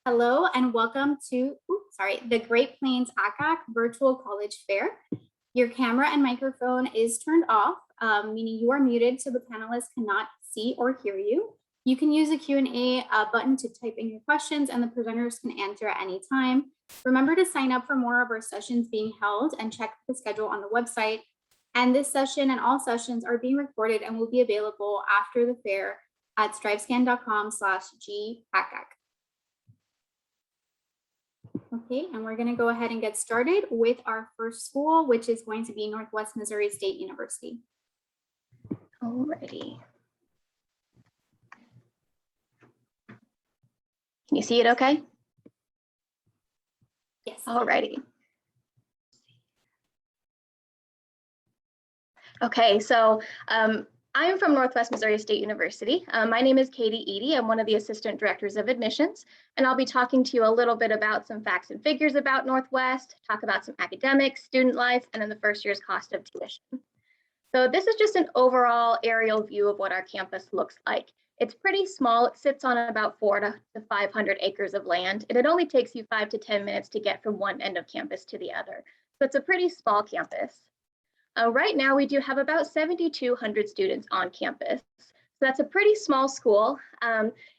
Hello and welcome to the Great Plains ACAC Virtual College Fair. Your camera and microphone is turned off, meaning you are muted so the panelists cannot see or hear you. You can use the Q&A button to type in your questions and the presenters can answer at any time. Remember to sign up for more of our sessions being held and check the schedule on the website. And this session and all sessions are being recorded and will be available after the fair at strivescan.com/GPACAC. Okay, and we're going to go ahead and get started with our first school, which is going to be Northwest Missouri State University. Alrighty. Can you see it okay? Yes. Alrighty. Okay, so I'm from Northwest Missouri State University. My name is Katie Eady. I'm one of the assistant directors of admissions, and I'll be talking to you a little bit about some facts and figures about Northwest, talk about some academics, student life, and then the first year's cost of tuition. So this is just an overall aerial view of what our campus looks like. It's pretty small. It sits on about 400 to 500 acres of land, and it only takes you 5 to 10 minutes to get from one end of campus to the other. So it's a pretty small campus. Right now, we do have about 7,200 students on campus. So that's a pretty small school.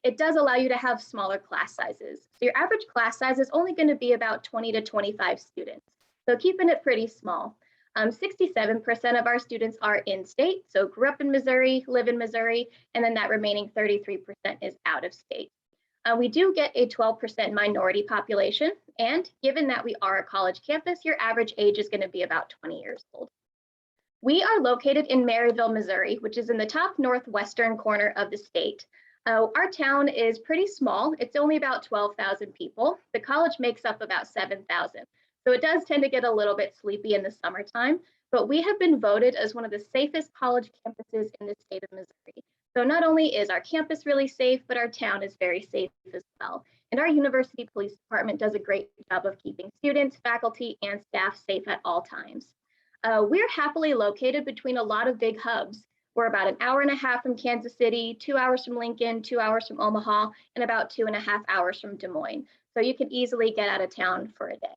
It does allow you to have smaller class sizes. So your average class size is only going to be about 20 to 25 students. So keeping it pretty small. 67% of our students are in-state, so grew up in Missouri, live in Missouri, and then that remaining 33% is out of state. We do get a 12% minority population, and given that we are a college campus, your average age is going to be about 20 years old. We are located in Maryville, Missouri, which is in the top northwestern corner of the state. Our town is pretty small. It's only about 12,000 people. The college makes up about 7,000. So it does tend to get a little bit sleepy in the summertime, but we have been voted as one of the safest college campuses in the state of Missouri. So not only is our campus really safe, but our town is very safe as well. And our university police department does a great job of keeping students, faculty, and staff safe at all times. We're happily located between a lot of big hubs. We're about an hour and a half from Kansas City, 2 hours from Lincoln, 2 hours from Omaha, and about 2.5 hours from Des Moines. So you can easily get out of town for a day.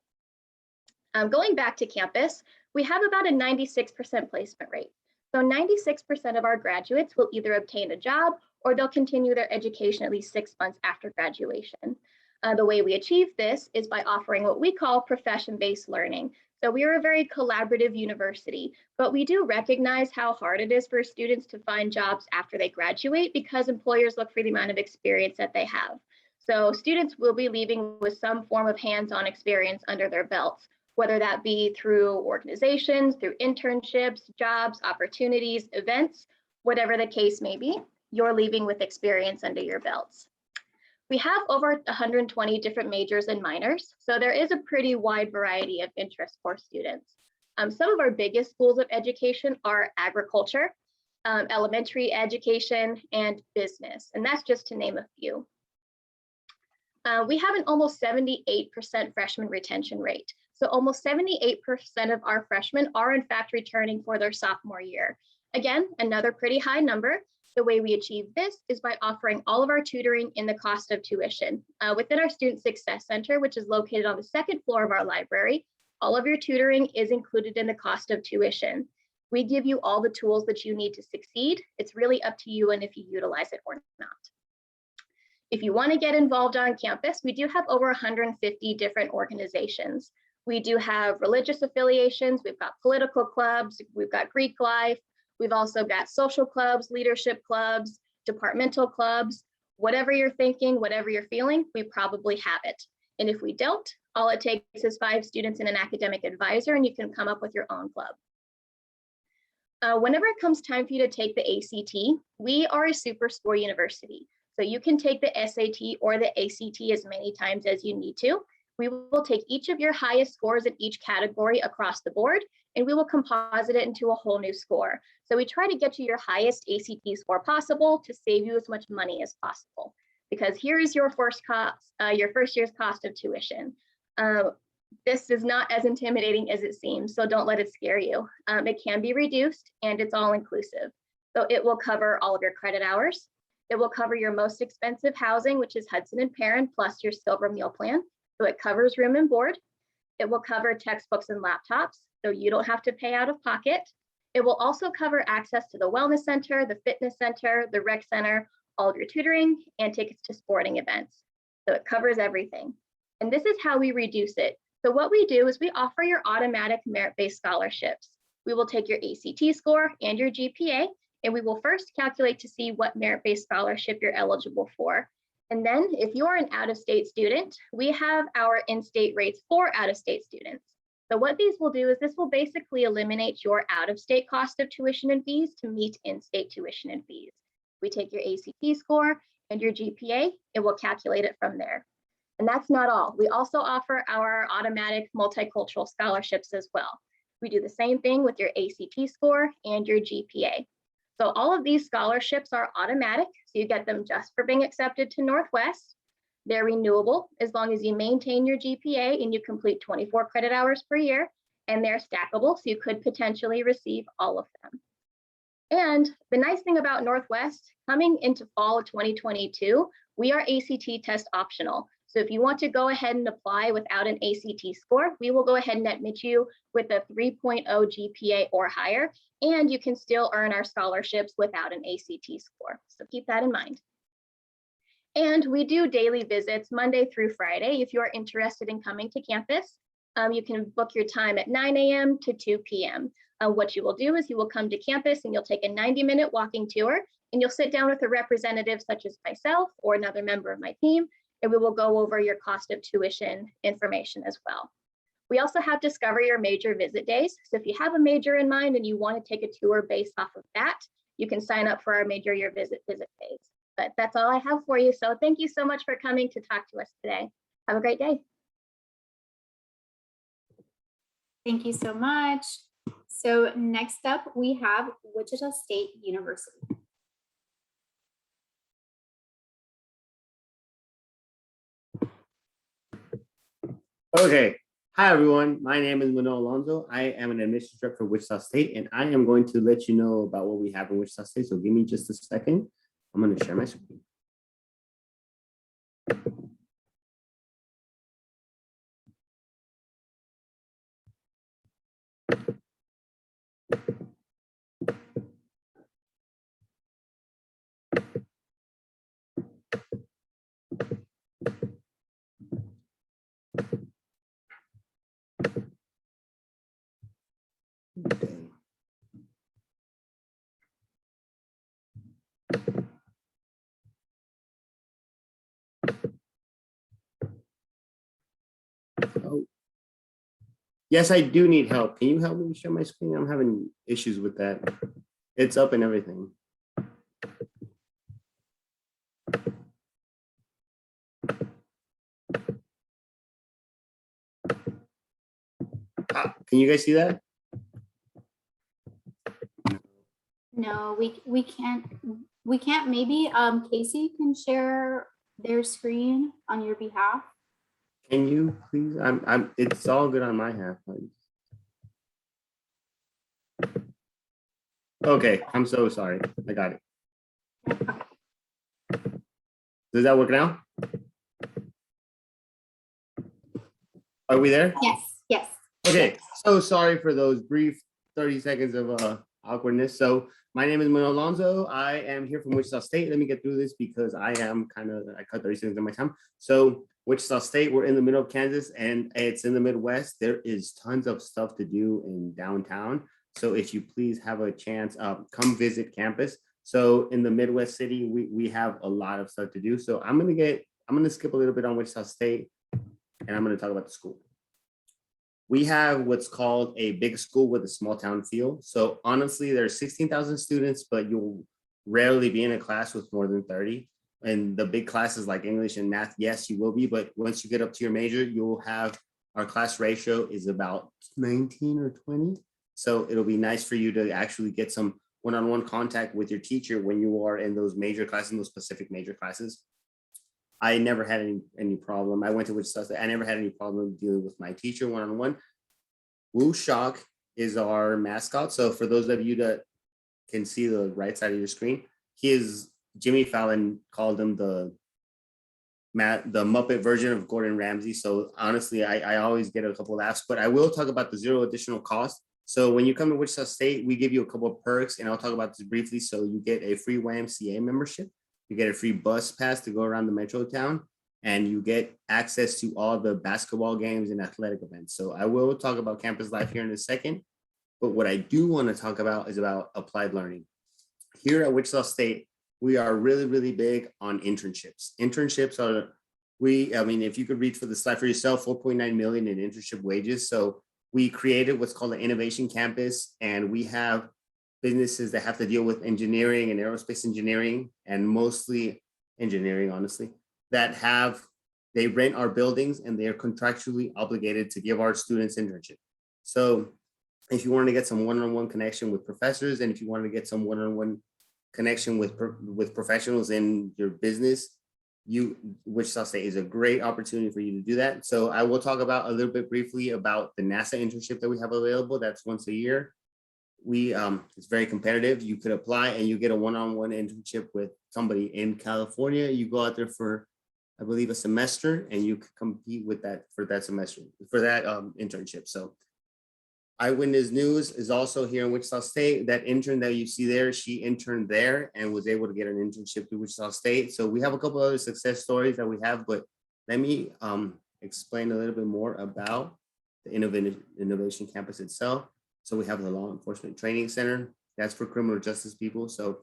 Going back to campus, we have about a 96% placement rate. So 96% of our graduates will either obtain a job or they'll continue their education at least 6 months after graduation. The way we achieve this is by offering what we call profession-based learning. So we are a very collaborative university, but we do recognize how hard it is for students to find jobs after they graduate because employers look for the amount of experience that they have. So students will be leaving with some form of hands-on experience under their belts, whether that be through organizations, through internships, jobs, opportunities, events, whatever the case may be, you're leaving with experience under your belts. We have over 120 different majors and minors, so there is a pretty wide variety of interests for students. Some of our biggest schools of education are agriculture, elementary education, and business, and that's just to name a few. We have an almost 78% freshman retention rate. So almost 78% of our freshmen are in fact returning for their sophomore year. Again, another pretty high number. The way we achieve this is by offering all of our tutoring in the cost of tuition. Within our Student Success Center, which is located on the second floor of our library, all of your tutoring is included in the cost of tuition. We give you all the tools that you need to succeed. It's really up to you and if you utilize it or not. If you want to get involved on campus, we do have over 150 different organizations. We do have religious affiliations, we've got political clubs, we've got Greek life, we've also got social clubs, leadership clubs, departmental clubs. Whatever you're thinking, whatever you're feeling, we probably have it. And if we don't, all it takes is 5 students and an academic advisor, and you can come up with your own club. Whenever it comes time for you to take the ACT, we are a super score university. So you can take the SAT or the ACT as many times as you need to. We will take each of your highest scores in each category across the board, and we will composite it into a whole new score. So we try to get you your highest ACT score possible to save you as much money as possible. Because here is your first year's cost of tuition. This is not as intimidating as it seems, so don't let it scare you. It can be reduced, and it's all inclusive. So it will cover all of your credit hours. It will cover your most expensive housing, which is Hudson and Perrin, plus your silver meal plan. So it covers room and board. It will cover textbooks and laptops, so you don't have to pay out of pocket. It will also cover access to the wellness center, the fitness center, the rec center, all of your tutoring, and tickets to sporting events. So it covers everything. And this is how we reduce it. So what we do is we offer your automatic merit-based scholarships. We will take your ACT score and your GPA, and we will first calculate to see what merit-based scholarship you're eligible for. And then if you're an out-of-state student, we have our in-state rates for out-of-state students. So what these will do is this will basically eliminate your out-of-state cost of tuition and fees to meet in-state tuition and fees. We take your ACT score and your GPA, and we'll calculate it from there. And that's not all. We also offer our automatic multicultural scholarships as well. We do the same thing with your ACT score and your GPA. So all of these scholarships are automatic, so you get them just for being accepted to Northwest. They're renewable as long as you maintain your GPA and you complete 24 credit hours per year, and they're stackable, so you could potentially receive all of them. And the nice thing about Northwest, coming into fall of 2022, we are ACT test optional. So if you want to go ahead and apply without an ACT score, we will go ahead and admit you with a 3.0 GPA or higher, and you can still earn our scholarships without an ACT score. So keep that in mind. And we do daily visits Monday through Friday. If you're interested in coming to campus, you can book your time at 9 a.m. to 2 p.m. What you will do is you will come to campus and you'll take a 90-minute walking tour, and you'll sit down with a representative such as myself or another member of my team, and we will go over your cost of tuition information as well. We also have Discover Your Major visit days. So if you have a major in mind and you want to take a tour based off of that, you can sign up for our Major Year visit days. But that's all I have for you. So thank you so much for coming to talk to us today. Have a great day. Thank you so much. So next up, we have Wichita State University. Okay. Hi, everyone. My name is Manuel Alonso. I am an admissions director for Wichita State, and I am going to let you know about what we have in Wichita State. So give me just a second. I'm going to share my screen. Okay. Oh. Yes, I do need help. Can you help me share my screen? I'm having issues with that. It's up and everything. Can you guys see that? No, we can't. Maybe Casey can share their screen on your behalf. Can you please? It's all good on my half. Okay, I'm so sorry. I got it. Does that work now? Are we there? Yes, yes. Okay, so sorry for those brief 30 seconds of awkwardness. So my name is Manuel Alonso. I am here from Wichita State. Let me get through this because I cut 30 seconds of my time. So Wichita State, we're in the middle of Kansas and it's in the Midwest. There is tons of stuff to do in downtown. So if you please have a chance, come visit campus. So in the Midwest city, we have a lot of stuff to do. So I'm gonna skip a little bit on Wichita State and I'm gonna talk about the school. We have what's called a big school with a small town feel. So honestly, there's 16,000 students, but you'll rarely be in a class with more than 30. And the big classes like English and math, yes, you will be, but once you get up to your major, you'll have, our class ratio is about 19 or 20. So it'll be nice for you to actually get some one-on-one contact with your teacher when you are in those major classes, in those specific major classes. I never had any problem. I went to Wichita State. I never had any problem dealing with my teacher one-on-one. Woo Shock is our mascot. So for those of you that can see the right side of your screen, he is Jimmy Fallon called him the Muppet version of Gordon Ramsay. So honestly, I always get a couple laughs, but I will talk about the zero additional cost. So when you come to Wichita State, we give you a couple of perks, and I'll talk about this briefly. So you get a free YMCA membership, you get a free bus pass to go around the metro town, and you get access to all the basketball games and athletic events. So I will talk about campus life here in a second, but what I do want to talk about is about applied learning. Here at Wichita State, we are really, really big on internships. Internships are, I mean, if you could read for the slide for yourself, 4.9 million in internship wages. So we created what's called an innovation campus, and we have businesses that have to deal with engineering and aerospace engineering, and mostly engineering, honestly, they rent our buildings and they are contractually obligated to give our students internship. So if you want to get some one-on-one connection with professors, and if you want to get some one-on-one connection with professionals in your business, Wichita State is a great opportunity for you to do that. So I will talk about a little bit briefly about the NASA internship that we have available. That's once a year. It's very competitive. You could apply and you get a one-on-one internship with somebody in California. You go out there for, I believe, a semester, and you could compete with that for that semester, for that internship. So Eyewitness News is also here in Wichita State. That intern that you see there, she interned there and was able to get an internship through Wichita State. So we have a couple other success stories that we have, but let me explain a little bit more about the Innovation Campus itself. So we have the Law Enforcement Training Center. That's for criminal justice people. So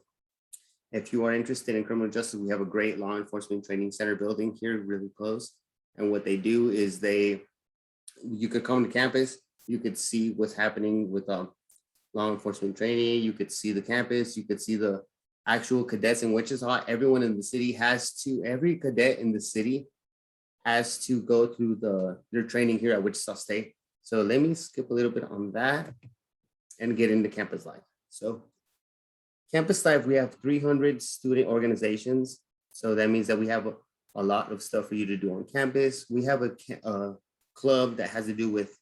if you are interested in criminal justice, we have a great law enforcement training center building here really close. And what they do is you could come to campus, you could see what's happening with law enforcement training. You could see the campus. You could see the actual cadets in Wichita. Everyone in the city every cadet in the city has to go through their training here at Wichita State. So let me skip a little bit on that and get into campus life. So campus life, we have 300 student organizations. So that means that we have a lot of stuff for you to do on campus. We have a club that has to do with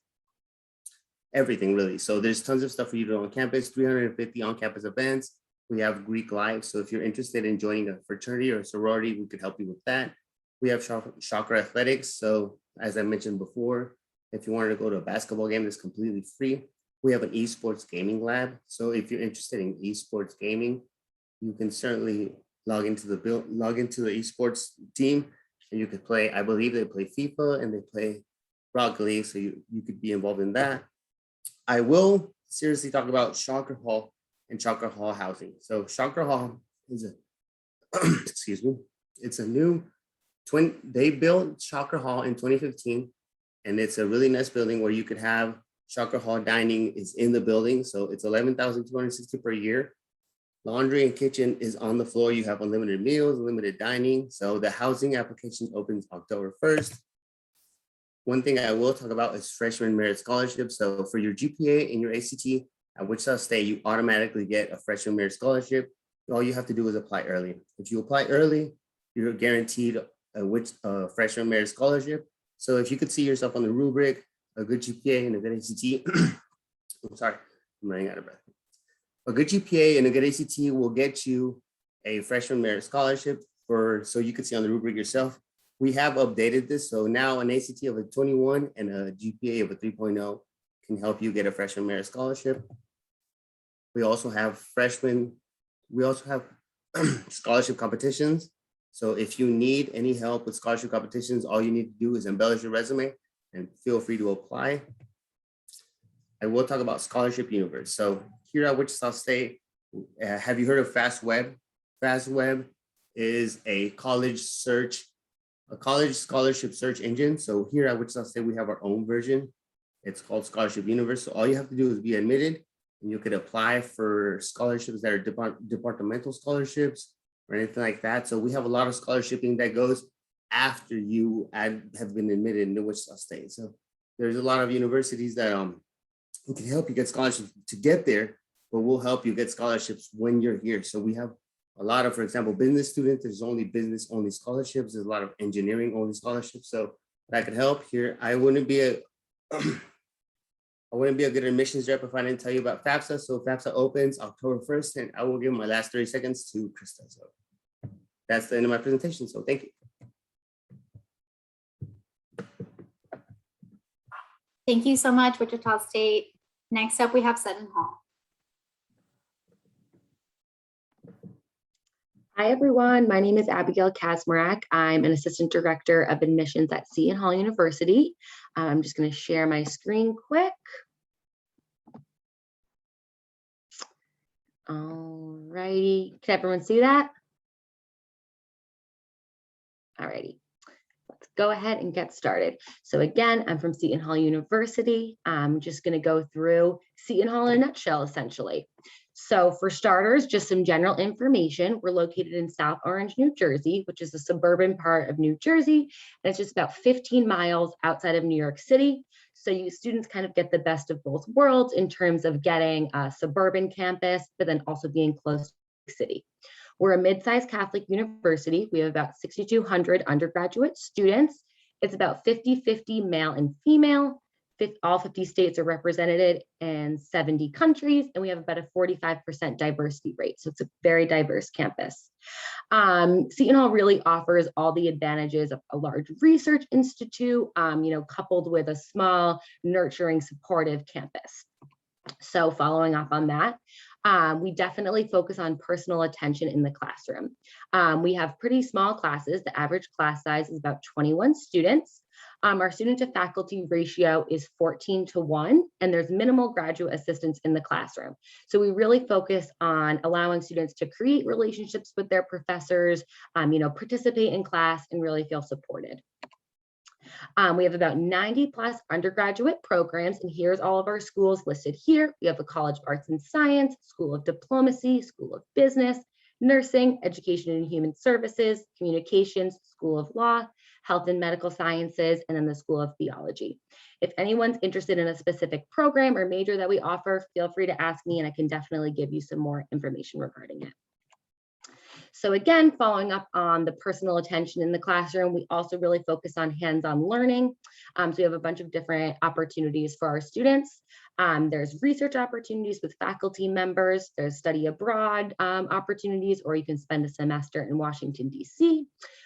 everything, really. So there's tons of stuff for you to do on campus, 350 on-campus events. We have Greek life. So if you're interested in joining a fraternity or a sorority, we could help you with that. We have chakra athletics. So as I mentioned before, if you wanted to go to a basketball game that's completely free, we have an esports gaming lab. So if you're interested in esports gaming, you can certainly log into the esports team, and you could play. I believe they play FIFA and they play Rocket League, so you could be involved in that. I will seriously talk about Chakra Hall and Chakra Hall housing. So Chakra Hall is excuse me, it's a new they built Chakra Hall in 2015, and it's a really nice building where you could have Chakra Hall dining is in the building. So it's $11,260 per year. Laundry and kitchen is on the floor. You have unlimited meals, unlimited dining. So the housing application opens October 1st. One thing I will talk about is freshman merit scholarship. So for your GPA and your ACT at Wichita State, you automatically get a freshman merit scholarship. All you have to do is apply early. If you apply early, you're guaranteed a freshman merit scholarship. So if you could see yourself on the rubric, a good GPA and a good ACT, I'm sorry, I'm running out of breath. A good GPA and a good ACT will get you a freshman merit scholarship so you could see on the rubric yourself. We have updated this. So now an ACT of a 21 and a GPA of a 3.0 can help you get a freshman merit scholarship. We also have scholarship competitions. So if you need any help with scholarship competitions, all you need to do is embellish your resume and feel free to apply. I will talk about Scholarship Universe. So here at Wichita State, have you heard of FastWeb? FastWeb is a college scholarship search engine. So here at Wichita State, we have our own version. It's called Scholarship Universe. So all you have to do is be admitted, and you could apply for scholarships that are departmental scholarships or anything like that. So we have a lot of scholarshiping that goes after you have been admitted into Wichita State. So there's a lot of universities that can help you get scholarships to get there, but we'll help you get scholarships when you're here. So we have a lot of, for example, business students, there's only business only scholarships. There's a lot of engineering only scholarships. So that could help here. I wouldn't be a good admissions rep if I didn't tell you about FAFSA. So FAFSA opens October 1st, and I will give my last 30 seconds to Krista. So. that's the end of my presentation. So thank you. Thank you so much, Wichita State. Next up, we have Seton Hall. Hi, everyone. My name is Abigail Kazmarak. I'm an Assistant Director of Admissions at Seton Hall University. I'm just going to share my screen quick. All righty. Can everyone see that? All righty. Let's go ahead and get started. So again, I'm from Seton Hall University. I'm just going to go through Seton Hall in a nutshell, essentially. So for starters, just some general information. We're located in South Orange, New Jersey, which is the suburban part of New Jersey. And it's just about 15 miles outside of New York City. So you students kind of get the best of both worlds in terms of getting a suburban campus, but then also being close to the city. We're a mid-sized Catholic university. We have about 6,200 undergraduate students. It's about 50-50 male and female. All 50 states are represented in 70 countries, and we have about a 45% diversity rate. So it's a very diverse campus. Seton Hall really offers all the advantages of a large research institute, coupled with a small, nurturing, supportive campus. So following up on that, we definitely focus on personal attention in the classroom. We have pretty small classes. The average class size is about 21 students. Our student to faculty ratio is 14:1, and there's minimal graduate assistance in the classroom. So we really focus on allowing students to create relationships with their professors, participate in class, and really feel supported. We have about 90 plus undergraduate programs, and here's all of our schools listed here. We have a College of Arts and Science, School of Diplomacy, School of Business, Nursing, Education and Human Services, Communications, School of Law, Health and Medical Sciences, and then the School of Theology. If anyone's interested in a specific program or major that we offer, feel free to ask me and I can definitely give you some more information regarding it. So again, following up on the personal attention in the classroom, we also really focus on hands-on learning. So we have a bunch of different opportunities for our students. There's research opportunities with faculty members, there's study abroad opportunities, or you can spend a semester in Washington, DC.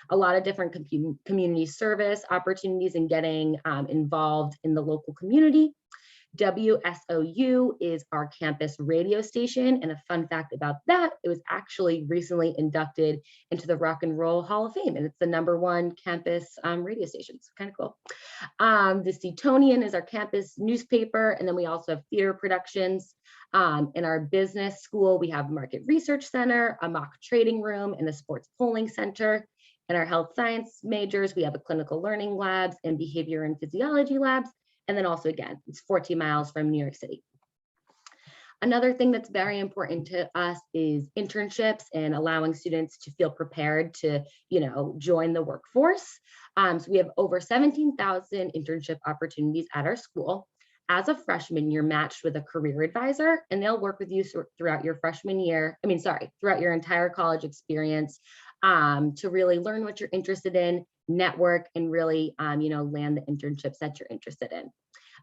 A lot of different community service opportunities and getting involved in the local community. WSOU is our campus radio station, and a fun fact about that, it was actually recently inducted into the Rock and Roll Hall of Fame, and it's the #1 campus radio station. So kind of cool. The Setonian is our campus newspaper, and then we also have theater productions. In our business school, we have Market Research Center, a mock trading room, and a sports polling center. In our health science majors, we have a clinical learning labs and behavior and physiology labs. And then also, again, it's 14 miles from New York City. Another thing that's very important to us is internships and allowing students to feel prepared to, join the workforce. So we have over 17,000 internship opportunities at our school. As a freshman, you're matched with a career advisor, and they'll work with you throughout your throughout your entire college experience to really learn what you're interested in, network, and really, land the internships that you're interested in.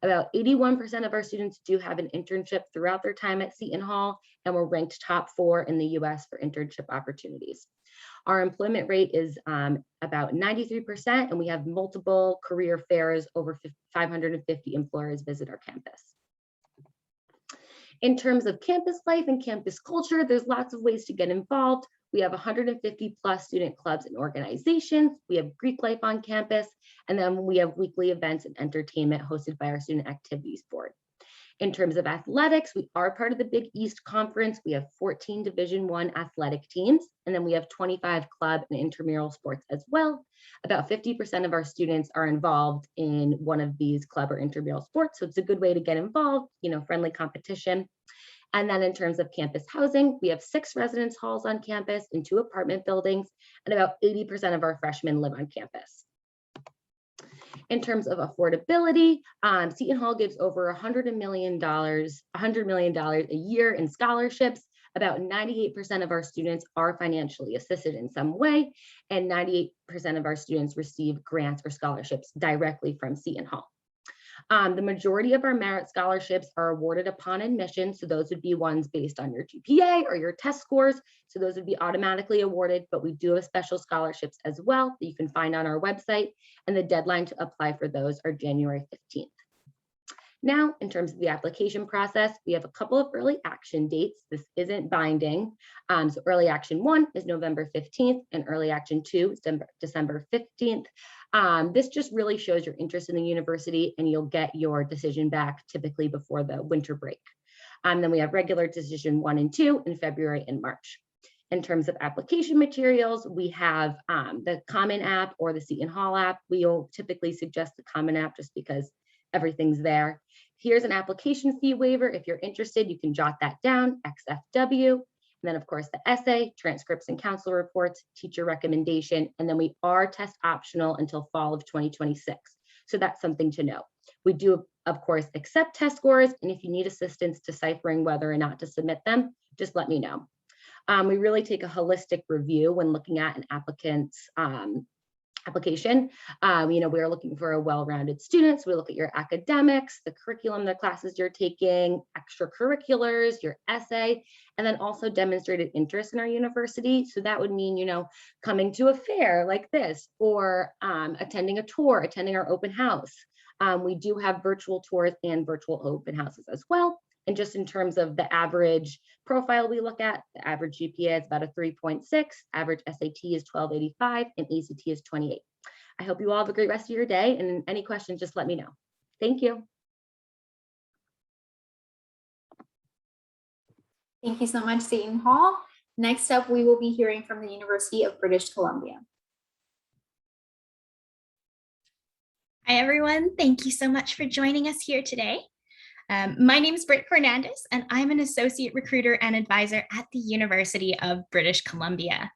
About 81% of our students do have an internship throughout their time at Seton Hall, and we're ranked top 4 in the US for internship opportunities. Our employment rate is about 93%, and we have multiple career fairs. Over 550 employers visit our campus. In terms of campus life and campus culture, there's lots of ways to get involved. We have 150 plus student clubs and organizations. We have Greek life on campus, and then we have weekly events and entertainment hosted by our Student Activities Board. In terms of athletics, we are part of the Big East Conference. We have 14 Division I athletic teams, and then we have 25 club and intramural sports as well. About 50% of our students are involved in one of these club or intramural sports, so it's a good way to get involved, friendly competition. And then in terms of campus housing, we have 6 residence halls on campus and 2 apartment buildings, and about 80% of our freshmen live on campus. In terms of affordability, Seton Hall gives over $100 million a year in scholarships. About 98% of our students are financially assisted in some way, and 98% of our students receive grants or scholarships directly from Seton Hall. The majority of our merit scholarships are awarded upon admission. So those would be ones based on your GPA or your test scores. So those would be automatically awarded, but we do have special scholarships as well that you can find on our website. And the deadline to apply for those are January 15th. Now, in terms of the application process, we have a couple of early action dates. This isn't binding. So early action 1 is November 15th and early action 2 is December 15th. This just really shows your interest in the university, and you'll get your decision back typically before the winter break. Then we have regular decision 1 and 2 in February and March. In terms of application materials, we have the Common App or the Seton Hall app. We'll typically suggest the Common App just because everything's there. Here's an application fee waiver. If you're interested, you can jot that down, XFW. And then of course the essay, transcripts and council reports, teacher recommendation, and then we are test optional until fall of 2026. So that's something to know. We do of course accept test scores, and if you need assistance deciphering whether or not to submit them, just let me know. We really take a holistic review when looking at an applicant's application. We are looking for a well-rounded student. So we look at your academics, the curriculum, the classes you're taking, extracurriculars, your essay, and then also demonstrated interest in our university. So that would mean, coming to a fair like this, or attending a tour, attending our open house. We do have virtual tours and virtual open houses as well. And just in terms of the average profile we look at, the average GPA is about a 3.6, average SAT is 1285, and ACT is 28. I hope you all have a great rest of your day, and any questions, just let me know. Thank you. Thank you so much, Seton Hall. Next up, we will be hearing from the University of British Columbia. Hi, everyone. Thank you so much for joining us here today. My name is Britt Fernandez, and I'm an associate recruiter and advisor at the University of British Columbia.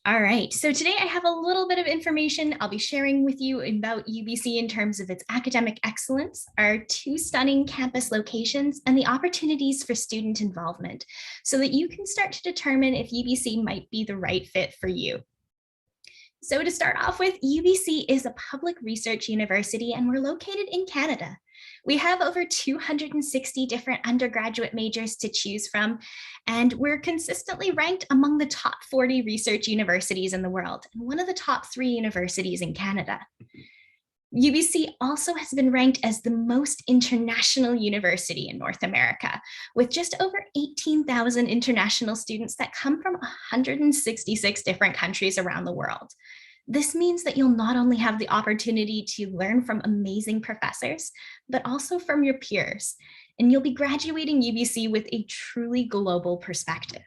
All right, so today I have a little bit of information I'll be sharing with you about UBC in terms of its academic excellence, our 2 stunning campus locations, and the opportunities for student involvement, so that you can start to determine if UBC might be the right fit for you. So to start off with, UBC is a public research university, and we're located in Canada. We have over 260 different undergraduate majors to choose from, and we're consistently ranked among the top 40 research universities in the world, and one of the top 3 universities in Canada. UBC also has been ranked as the most international university in North America, with just over 18,000 international students that come from 166 different countries around the world. This means that you'll not only have the opportunity to learn from amazing professors, but also from your peers, and you'll be graduating UBC with a truly global perspective.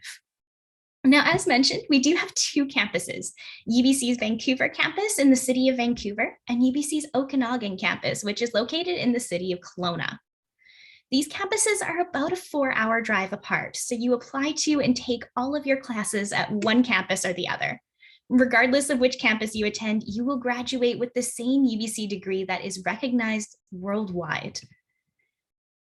Now, as mentioned, we do have 2 campuses, UBC's Vancouver campus in the city of Vancouver and UBC's Okanagan campus, which is located in the city of Kelowna. These campuses are about a 4-hour drive apart, so you apply to and take all of your classes at one campus or the other. Regardless of which campus you attend, you will graduate with the same UBC degree that is recognized worldwide.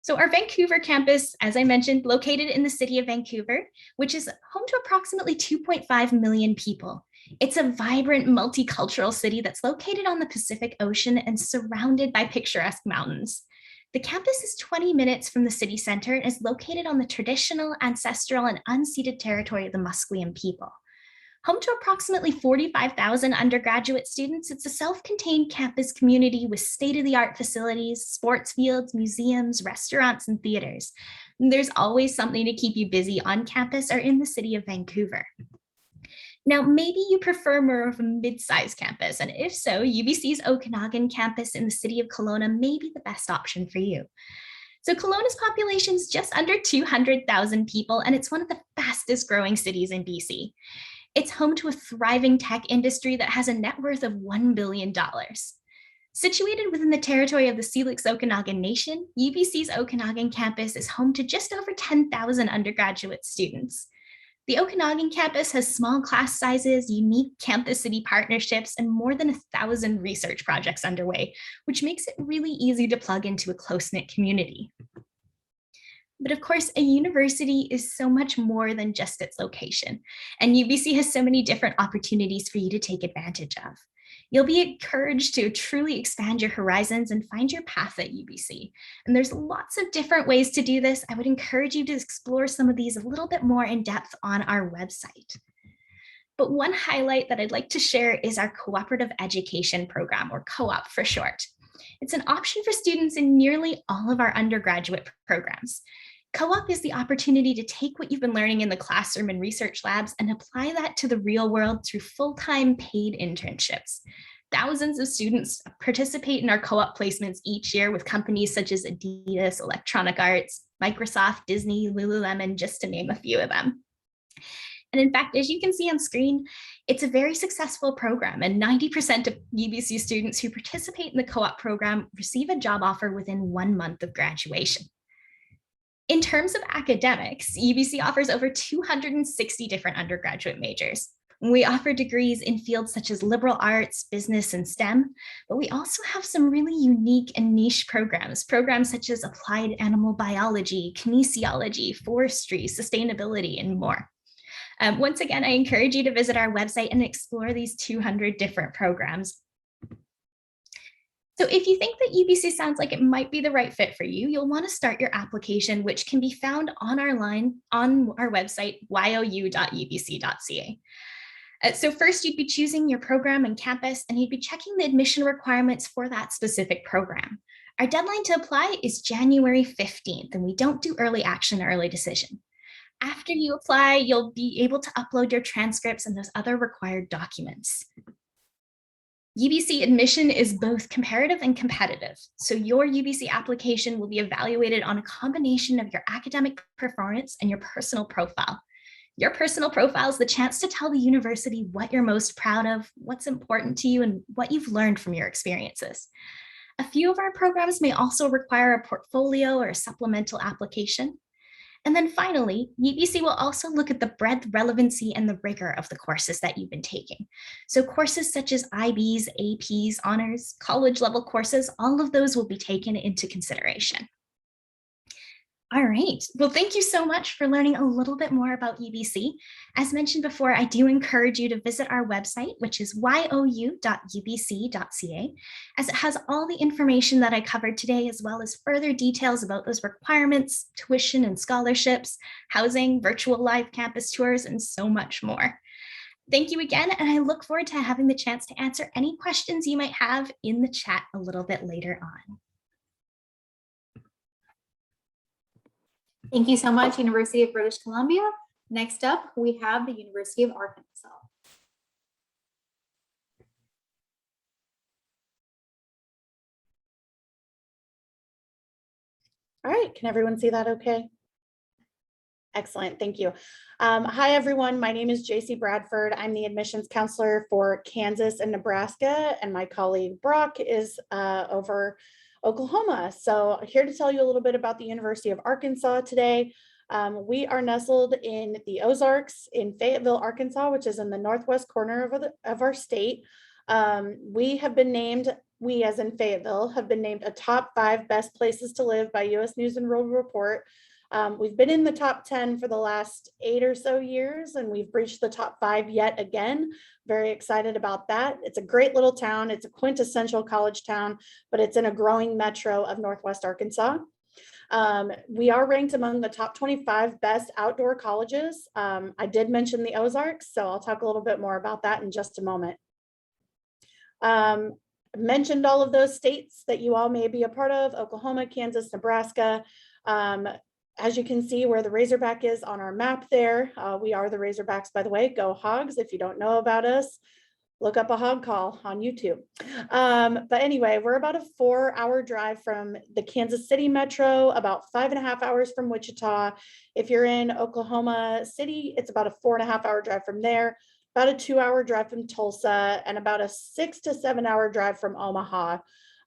So our Vancouver campus, as I mentioned, located in the city of Vancouver, which is home to approximately 2.5 million people. It's a vibrant multicultural city that's located on the Pacific Ocean and surrounded by picturesque mountains. The campus is 20 minutes from the city center and is located on the traditional, ancestral, and unceded territory of the Musqueam people. Home to approximately 45,000 undergraduate students, it's a self-contained campus community with state-of-the-art facilities, sports fields, museums, restaurants, and theaters. And there's always something to keep you busy on campus or in the city of Vancouver. Now, maybe you prefer more of a mid-sized campus, and if so, UBC's Okanagan campus in the city of Kelowna may be the best option for you. So Kelowna's population is just under 200,000 people, and it's one of the fastest growing cities in BC. It's home to a thriving tech industry that has a net worth of $1 billion. Situated within the territory of the Syilx Okanagan Nation, UBC's Okanagan campus is home to just over 10,000 undergraduate students. The Okanagan campus has small class sizes, unique campus city partnerships, and more than 1,000 research projects underway, which makes it really easy to plug into a close-knit community. But of course, a university is so much more than just its location, and UBC has so many different opportunities for you to take advantage of. You'll be encouraged to truly expand your horizons and find your path at UBC. And there's lots of different ways to do this. I would encourage you to explore some of these a little bit more in depth on our website. But one highlight that I'd like to share is our cooperative education program, or co-op for short. It's an option for students in nearly all of our undergraduate programs. Co-op is the opportunity to take what you've been learning in the classroom and research labs and apply that to the real world through full-time paid internships. Thousands of students participate in our co-op placements each year with companies such as Adidas, Electronic Arts, Microsoft, Disney, Lululemon, just to name a few of them. And in fact, as you can see on screen, it's a very successful program, and 90% of UBC students who participate in the co-op program receive a job offer within 1 month of graduation. In terms of academics, UBC offers over 260 different undergraduate majors. We offer degrees in fields such as liberal arts, business, and STEM, but we also have some really unique and niche programs such as applied animal biology, kinesiology, forestry, sustainability, and more. Once again, I encourage you to visit our website and explore these 200 different programs. So if you think that UBC sounds like it might be the right fit for you, you'll want to start your application, which can be found on our website, you.ubc.ca. So first, you'd be choosing your program and campus, and you'd be checking the admission requirements for that specific program. Our deadline to apply is January 15th, and we don't do early action or early decision. After you apply, you'll be able to upload your transcripts and those other required documents. UBC admission is both comparative and competitive. So your UBC application will be evaluated on a combination of your academic performance and your personal profile. Your personal profile is the chance to tell the university what you're most proud of, what's important to you, and what you've learned from your experiences. A few of our programs may also require a portfolio or a supplemental application. And then finally, UBC will also look at the breadth, relevancy, and the rigor of the courses that you've been taking. So courses such as IBs, APs, honors, college level courses, all of those will be taken into consideration. All right, well, thank you so much for learning a little bit more about UBC. As mentioned before, I do encourage you to visit our website, which is you.ubc.ca, as it has all the information that I covered today, as well as further details about those requirements, tuition and scholarships, housing, virtual live campus tours, and so much more. Thank you again, and I look forward to having the chance to answer any questions you might have in the chat a little bit later on. Thank you so much, University of British Columbia. Next up, we have the University of Arkansas. All right, can everyone see that okay? Excellent, thank you. Hi, everyone. My name is JC Bradford. I'm the admissions counselor for Kansas and Nebraska, and my colleague Brock is over Oklahoma. So here to tell you a little bit about the University of Arkansas today. We are nestled in the Ozarks in Fayetteville, Arkansas, which is in the northwest corner of our state. We have been named, we as in Fayetteville, have been named a top 5 best places to live by US News and World Report. We've been in the top 10 for the last 8 or so years, and we've reached the top 5 yet again. Very excited about that. It's a great little town. It's a quintessential college town, but it's in a growing metro of Northwest Arkansas. We are ranked among the top 25 best outdoor colleges. I did mention the Ozarks, so I'll talk a little bit more about that in just a moment. Mentioned all of those states that you all may be a part of: Oklahoma, Kansas, Nebraska. As you can see where the Razorback is on our map there, we are the Razorbacks, by the way. Go Hogs. If you don't know about us, look up a hog call on YouTube. But anyway, we're about a 4-hour drive from the Kansas City metro, about 5.5 hours from Wichita. If you're in Oklahoma City, it's about a 4.5-hour drive from there, about a 2-hour drive from Tulsa, and about a 6 to 7-hour drive from Omaha.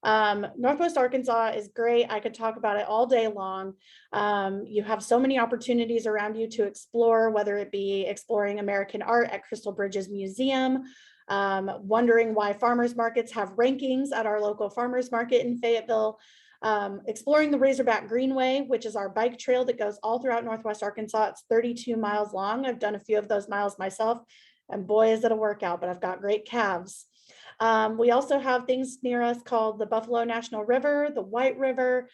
Northwest Arkansas is great. I could talk about it all day long. You have so many opportunities around you to explore, whether it be exploring American art at Crystal Bridges Museum, wondering why farmers markets have rankings at our local farmers market in Fayetteville, exploring the Razorback Greenway, which is our bike trail that goes all throughout Northwest Arkansas. It's 32 miles long. I've done a few of those miles myself, and boy, is it a workout, but I've got great calves. We also have things near us called the Buffalo National River, the White River.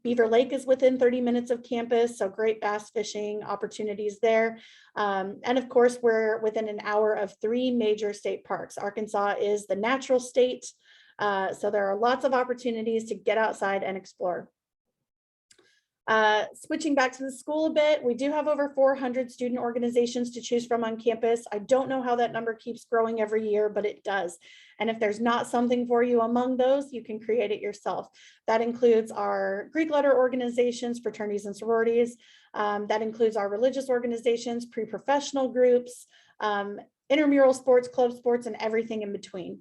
Beaver Lake is within 30 minutes of campus, so great bass fishing opportunities there. And of course, we're within an hour of 3 major state parks. Arkansas is the natural state, so there are lots of opportunities to get outside and explore. Switching back to the school a bit, we do have over 400 student organizations to choose from on campus. I don't know how that number keeps growing every year, but it does. And if there's not something for you among those, you can create it yourself. That includes our Greek letter organizations, fraternities and sororities. That includes our religious organizations, pre-professional groups, intramural sports, club sports, and everything in between.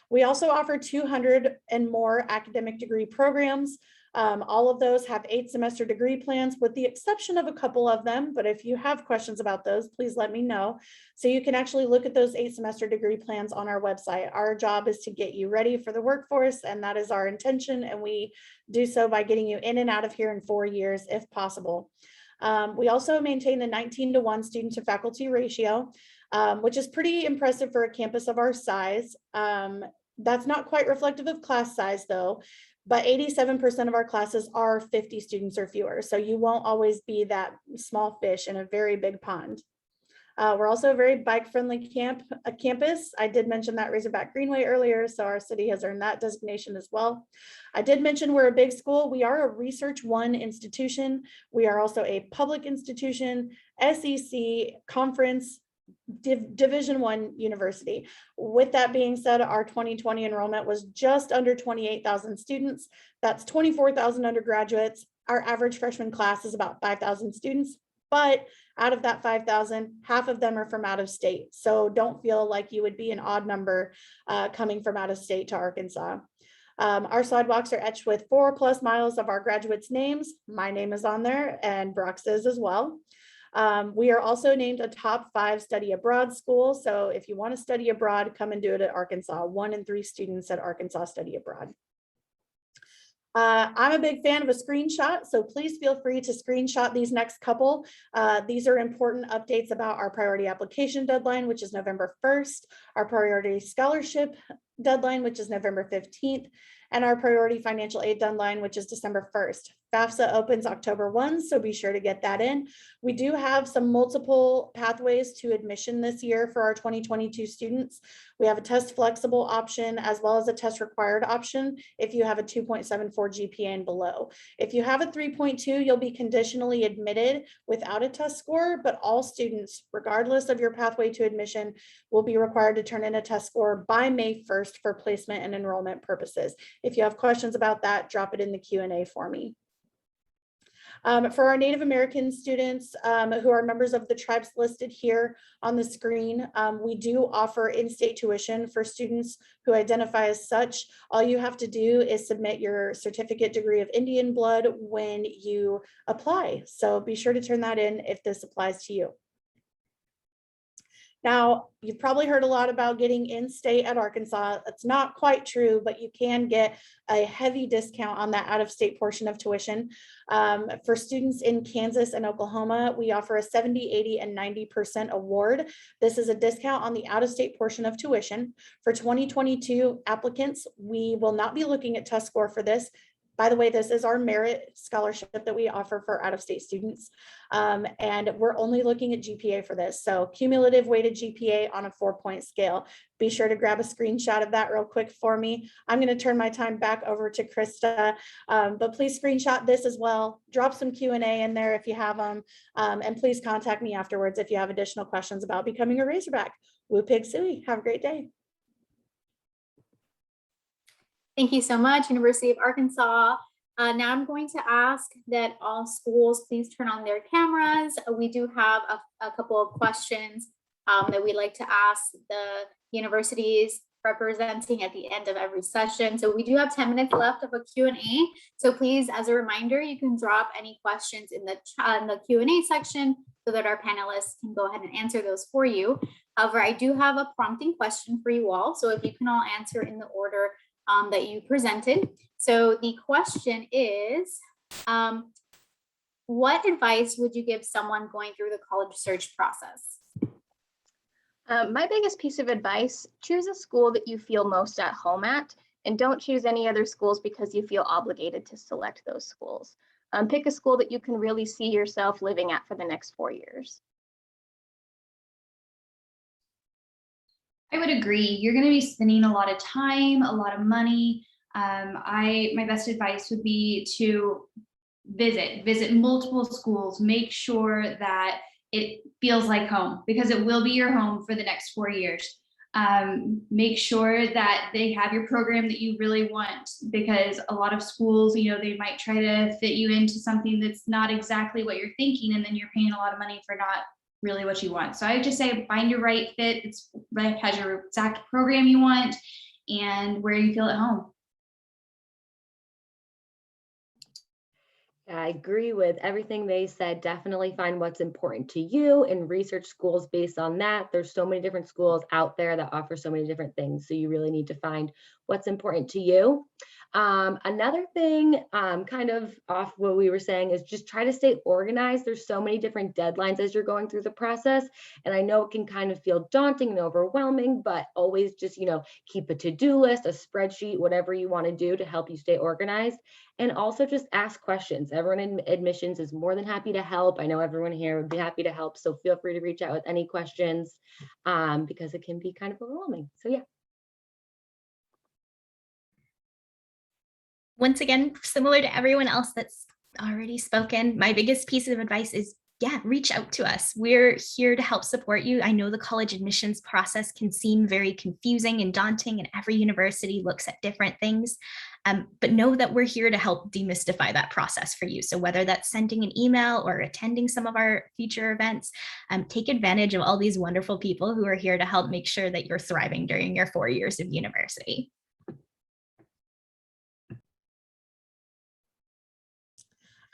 We also offer 200 and more academic degree programs. All of those have 8-semester degree plans with the exception of a couple of them, but if you have questions about those, please let me know. So you can actually look at those 8-semester degree plans on our website. Our job is to get you ready for the workforce, and that is our intention, and we do so by getting you in and out of here in 4 years if possible. We also maintain a 19-to-1 student to faculty ratio, which is pretty impressive for a campus of our size. That's not quite reflective of class size though, but 87% of our classes are 50 students or fewer. So you won't always be that small fish in a very big pond. We're also a very bike-friendly campus. I did mention that Razorback Greenway earlier, so our city has earned that designation as well. I did mention we're a big school. We are a Research 1 institution. We are also a public institution, SEC, conference, Division I university. With that being said, our 2020 enrollment was just under 28,000 students. That's 24,000 undergraduates. Our average freshman class is about 5,000 students, but out of that 5,000, half of them are from out of state. So don't feel like you would be an odd number coming from out of state to Arkansas. Our sidewalks are etched with 4+ miles of our graduates' names. My name is on there and Brock's is as well. We are also named a top 5 study abroad school. So if you want to study abroad, come and do it at Arkansas. 1 in 3 students at Arkansas study abroad. I'm a big fan of a screenshot, so please feel free to screenshot these next couple. These are important updates about our priority application deadline, which is November 1st, our priority scholarship deadline, which is November 15th, and our priority financial aid deadline, which is December 1st. FAFSA opens October 1, so be sure to get that in. We do have some multiple pathways to admission this year for our 2022 students. We have a test flexible option as well as a test required option if you have a 2.74 GPA and below. If you have a 3.2, you'll be conditionally admitted without a test score, but all students, regardless of your pathway to admission, will be required to turn in a test score by May 1st for placement and enrollment purposes. If you have questions about that, drop it in the Q&A for me. For our Native American students who are members of the tribes listed here on the screen, we do offer in-state tuition for students who identify as such. All you have to do is submit your certificate degree of Indian blood when you apply. So be sure to turn that in if this applies to you. Now, you've probably heard a lot about getting in-state at Arkansas. That's not quite true, but you can get a heavy discount on that out-of-state portion of tuition. For students in Kansas and Oklahoma, we offer a 70, 80, and 90% award. This is a discount on the out-of-state portion of tuition. For 2022 applicants, we will not be looking at test score for this. By the way, this is our merit scholarship that we offer for out-of-state students. And we're only looking at GPA for this. So cumulative weighted GPA on a 4-point scale. Be sure to grab a screenshot of that real quick for me. I'm going to turn my time back over to Krista, but please screenshot this as well. Drop some Q&A in there if you have them. And please contact me afterwards if you have additional questions about becoming a Razorback. Woo Pig Suey. Have a great day. Thank you so much, University of Arkansas. Now I'm going to ask that all schools please turn on their cameras. We do have a couple of questions that we'd like to ask the universities representing at the end of every session. So we do have 10 minutes left of a Q&A. So please, as a reminder, you can drop any questions in the Q&A section so that our panelists can go ahead and answer those for you. However, I do have a prompting question for you all. So if you can all answer in the order that you presented. So the question is, what advice would you give someone going through the college search process? My biggest piece of advice, choose a school that you feel most at home at, and don't choose any other schools because you feel obligated to select those schools. Pick a school that you can really see yourself living at for the next 4 years. I would agree. You're going to be spending a lot of time, a lot of money. My best advice would be to visit multiple schools, make sure that it feels like home, because it will be your home for the next 4 years. Make sure that they have your program that you really want, because a lot of schools, they might try to fit you into something that's not exactly what you're thinking, and then you're paying a lot of money for not really what you want. So I would just say find your right fit. It's right, has your exact program you want and where you feel at home. I agree with everything they said. Definitely find what's important to you and research schools based on that. There's so many different schools out there that offer so many different things. So you really need to find what's important to you. Another thing, kind of off what we were saying, is just try to stay organized. There's so many different deadlines as you're going through the process. And I know it can kind of feel daunting and overwhelming, but always just, keep a to-do list, a spreadsheet, whatever you want to do to help you stay organized. And also just ask questions. Everyone in admissions is more than happy to help. I know everyone here would be happy to help. So feel free to reach out with any questions, because it can be kind of overwhelming. So yeah. Once again, similar to everyone else that's already spoken, my biggest piece of advice is, reach out to us. We're here to help support you. I know the college admissions process can seem very confusing and daunting, and every university looks at different things. But know that we're here to help demystify that process for you. So whether that's sending an email or attending some of our future events, take advantage of all these wonderful people who are here to help make sure that you're thriving during your 4 years of university.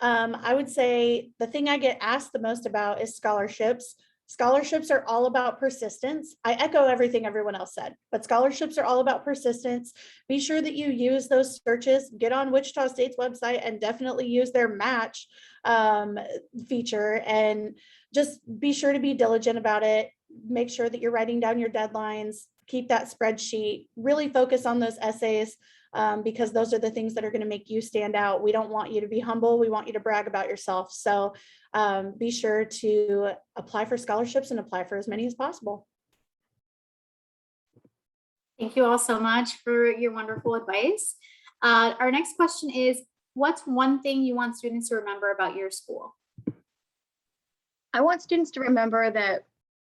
I would say the thing I get asked the most about is scholarships. Scholarships are all about persistence. I echo everything everyone else said, but scholarships are all about persistence. Be sure that you use those searches, get on Wichita State's website and definitely use their match feature, and just be sure to be diligent about it. Make sure that you're writing down your deadlines, keep that spreadsheet, really focus on those essays. Because those are the things that are going to make you stand out. We don't want you to be humble. We want you to brag about yourself. So be sure to apply for scholarships and apply for as many as possible. Thank you all so much for your wonderful advice. Our next question is, what's one thing you want students to remember about your school? I want students to remember that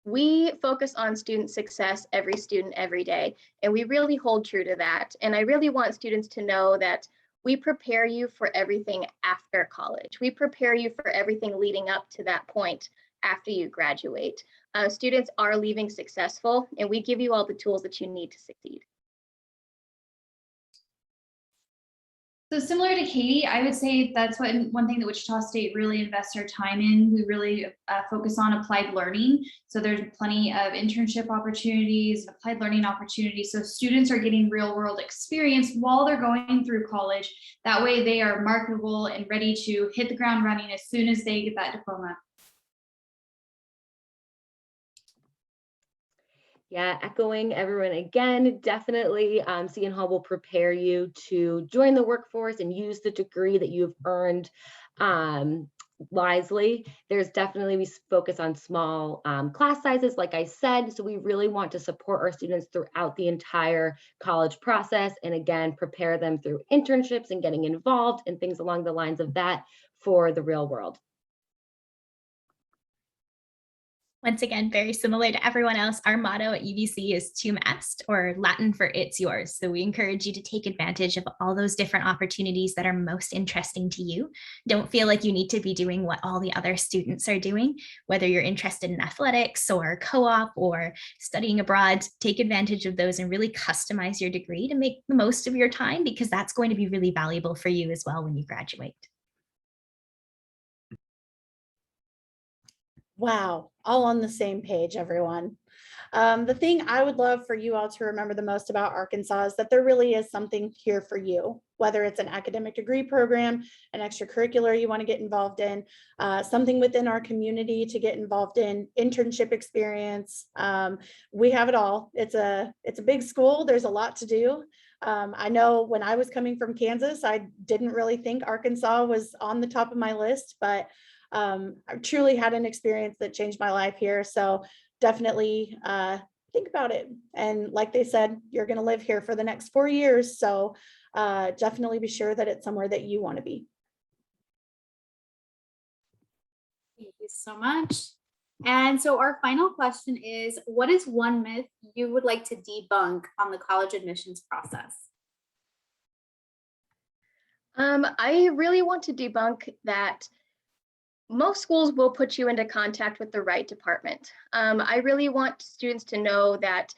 we focus on student success, every student, every day, and we really hold true to that. And I really want students to know that we prepare you for everything after college. We prepare you for everything leading up to that point after you graduate. Students are leaving successful, and we give you all the tools that you need to succeed. So similar to Katie, I would say that's one thing that Wichita State really invests our time in. We really focus on applied learning. So there's plenty of internship opportunities, applied learning opportunities. So students are getting real world experience while they're going through college. That way they are marketable and ready to hit the ground running as soon as they get that diploma. Yeah, echoing everyone again, definitely Seton Hall will prepare you to join the workforce and use the degree that you've earned wisely. There's definitely, we focus on small class sizes, like I said, so we really want to support our students throughout the entire college process, and again, prepare them through internships and getting involved and things along the lines of that for the real world. Once again, very similar to everyone else, our motto at UVC is "Tum est," or Latin for "it's yours." So we encourage you to take advantage of all those different opportunities that are most interesting to you. Don't feel like you need to be doing what all the other students are doing. Whether you're interested in athletics or co-op or studying abroad, take advantage of those and really customize your degree to make the most of your time, because that's going to be really valuable for you as well when you graduate. Wow, all on the same page, everyone. The thing I would love for you all to remember the most about Arkansas is that there really is something here for you, whether it's an academic degree program, an extracurricular you want to get involved in, something within our community to get involved in, internship experience. We have it all. It's a big school. There's a lot to do. I know when I was coming from Kansas, I didn't really think Arkansas was on the top of my list, but I truly had an experience that changed my life here. So definitely think about it. And like they said, you're going to live here for the next 4 years. So definitely be sure that it's somewhere that you want to be. Thank you so much. And so our final question is, what is one myth you would like to debunk on the college admissions process? I really want to debunk that most schools will put you into contact with the right department. I really want students to know that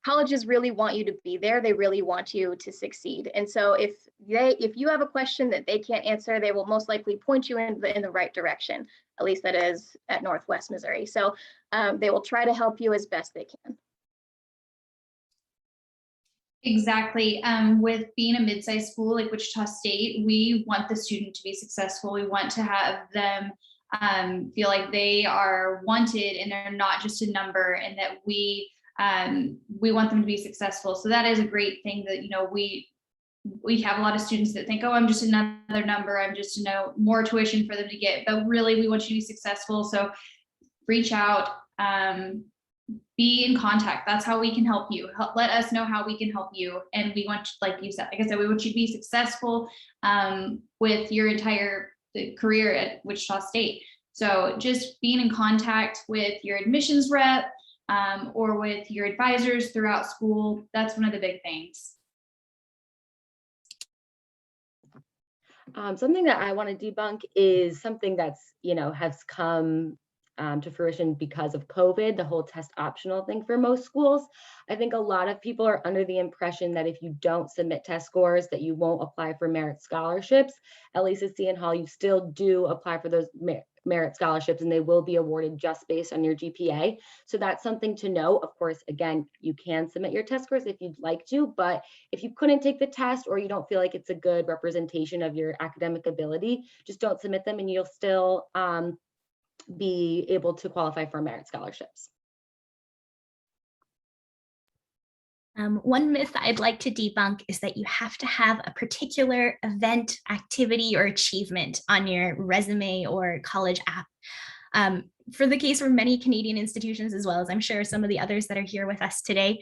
colleges really want you to be there. They really want you to succeed. And so if you have a question that they can't answer, they will most likely point you in the right direction. At least that is at Northwest Missouri. So they will try to help you as best they can. Exactly. With being a mid-sized school like Wichita State, we want the student to be successful. We want to have them feel like they are wanted and they're not just a number, and that we want them to be successful. So that is a great thing that, you know, we have a lot of students that think, oh, I'm just another number. I'm just, more tuition for them to get. But really, we want you to be successful. So reach out. Be in contact. That's how we can help you. Let us know how we can help you. And we want, like I said, we want you to be successful with your entire career at Wichita State. So just being in contact with your admissions rep or with your advisors throughout school, that's one of the big things. Something that I want to debunk is something that's, has come to fruition because of COVID, the whole test optional thing for most schools. I think a lot of people are under the impression that if you don't submit test scores, that you won't apply for merit scholarships. At least at Seton Hall, you still do apply for those merit scholarships, and they will be awarded just based on your GPA. So that's something to know. Of course, again, you can submit your test scores if you'd like to, but if you couldn't take the test or you don't feel like it's a good representation of your academic ability, just don't submit them and you'll still be able to qualify for merit scholarships. One myth I'd like to debunk is that you have to have a particular event, activity, or achievement on your resume or college app. For the case for many Canadian institutions, as well as I'm sure some of the others that are here with us today,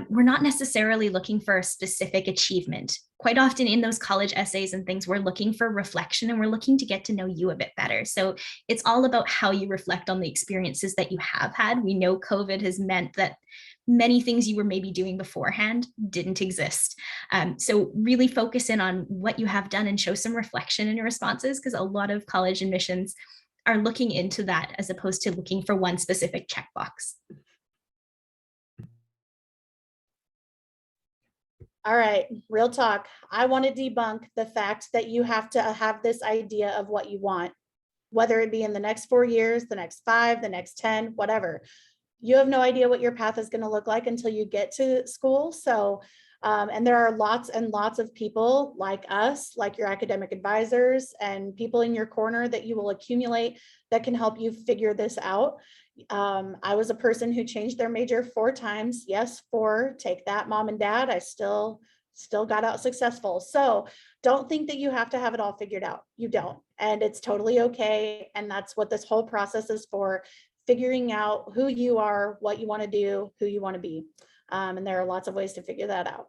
we're not necessarily looking for a specific achievement. Quite often in those college essays and things, we're looking for reflection and we're looking to get to know you a bit better. So it's all about how you reflect on the experiences that you have had. We know COVID has meant that many things you were maybe doing beforehand didn't exist. So really focus in on what you have done and show some reflection in your responses, because a lot of college admissions are looking into that as opposed to looking for one specific checkbox. All right, real talk. I want to debunk the fact that you have to have this idea of what you want, whether it be in the next 4 years, the next 5, the next 10, whatever. You have no idea what your path is going to look like until you get to school. So, and there are lots and lots of people like us, like your academic advisors and people in your corner that you will accumulate that can help you figure this out. I was a person who changed their major 4 times. Yes, 4, take that, mom and dad. I still got out successful. So don't think that you have to have it all figured out. You don't, and it's totally okay. And that's what this whole process is for, figuring out who you are, what you want to do, who you want to be. And there are lots of ways to figure that out.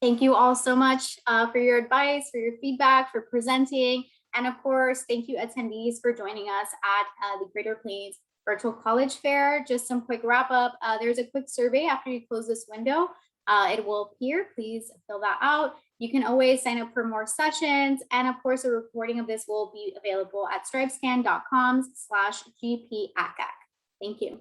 Thank you all so much for your advice, for your feedback, for presenting. And of course, thank you attendees for joining us at the Greater Plains Virtual College Fair. Just some quick wrap up. There's a quick survey after you close this window. It will appear. Please fill that out. You can always sign up for more sessions. And of course, a recording of this will be available at stripescan.com/GPACAC. Thank you.